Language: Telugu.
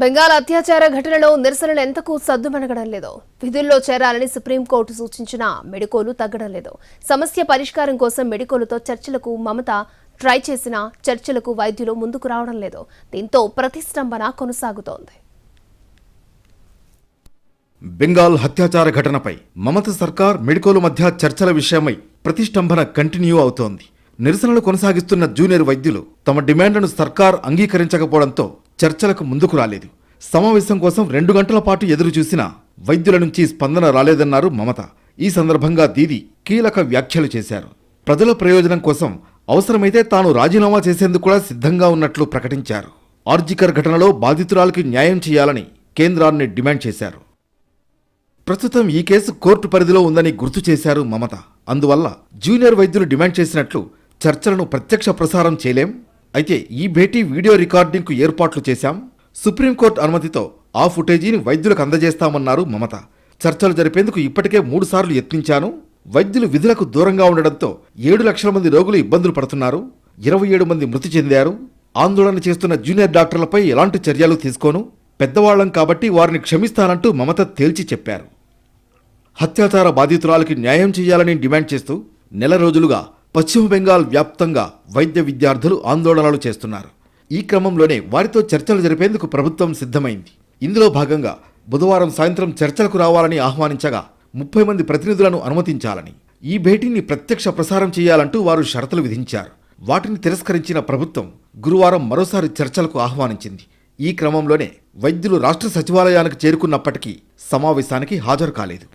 బెంగాల్ అత్యాచార ఘటనలో నిరసనలు ఎంతకు సద్దుమణగడం లేదు. విధుల్లో చేరాలని సుప్రీంకోర్టు సూచించిన మెడికోలు తగ్గడం లేదు. సమస్య పరిష్కారం కోసం మెడికోలుతో చర్చలకు మమత ట్రై చేసిన చర్చలకు వైద్యులు ముందుకు రావడం లేదు. దీంతో ప్రతిష్టంభన కొనసాగుతోంది. బెంగాల్ హత్యాచార ఘటనపై మమత సర్కార్ మెడికోలు మధ్య చర్చల విషయమై ప్రతిష్టంభన కంటిన్యూ అవుతోంది. నిరసనలు కొనసాగిస్తున్న జూనియర్ వైద్యులు తమ డిమాండ్లను సర్కార్ అంగీకరించకపోవడంతో చర్చలకు ముందుకు రాలేదు. సమావేశం కోసం 2 గంటల పాటు ఎదురు చూసినా వైద్యుల నుంచి స్పందన రాలేదన్నారు మమత. ఈ సందర్భంగా దీది కీలక వ్యాఖ్యలు చేశారు. ప్రజల ప్రయోజనం కోసం అవసరమైతే తాను రాజీనామా చేసేందుకు కూడా సిద్ధంగా ఉన్నట్లు ప్రకటించారు. ఆర్జికర్ ఘటనలో బాధితురాలికి న్యాయం చేయాలని కేంద్రాన్ని డిమాండ్ చేశారు. ప్రస్తుతం ఈ కేసు కోర్టు పరిధిలో ఉందని గుర్తు చేశారు మమత. అందువల్ల జూనియర్ వైద్యులు డిమాండ్ చేసినట్లు చర్చలను ప్రత్యక్ష ప్రసారం చేయలేం. అయితే ఈ భేటీ వీడియో రికార్డింగ్కు ఏర్పాట్లు చేశాం. సుప్రీంకోర్టు అనుమతితో ఆ ఫుటేజీని వైద్యులకు అందజేస్తామన్నారు మమత. చర్చలు జరిపేందుకు ఇప్పటికే 3 సార్లు యత్నించాను. వైద్యులు విధులకు దూరంగా ఉండడంతో 7 లక్షల మంది రోగులు ఇబ్బందులు పడుతున్నారు. 27 మంది మృతి చెందారు. ఆందోళన చేస్తున్న జూనియర్ డాక్టర్లపై ఎలాంటి చర్యలు తీసుకోను. పెద్దవాళ్లం కాబట్టి వారిని క్షమిస్తానంటూ మమత తేల్చి చెప్పారు. హత్యాచార బాధితురాలికి న్యాయం చేయాలని డిమాండ్ చేస్తూ నెల రోజులుగా పశ్చిమ బెంగాల్ వ్యాప్తంగా వైద్య విద్యార్థులు ఆందోళనలు చేస్తున్నారు. ఈ క్రమంలోనే వారితో చర్చలు జరిపేందుకు ప్రభుత్వం సిద్ధమైంది. ఇందులో భాగంగా బుధవారం సాయంత్రం చర్చలకు రావాలని ఆహ్వానించగా 30 మంది ప్రతినిధులను అనుమతించాలని, ఈ భేటీని ప్రత్యక్ష ప్రసారం చేయాలంటూ వారు షరతులు విధించారు. వాటిని తిరస్కరించిన ప్రభుత్వం గురువారం మరోసారి చర్చలకు ఆహ్వానించింది. ఈ క్రమంలోనే వైద్యులు రాష్ట్ర సచివాలయానికి చేరుకున్నప్పటికీ సమావేశానికి హాజరు కాలేదు.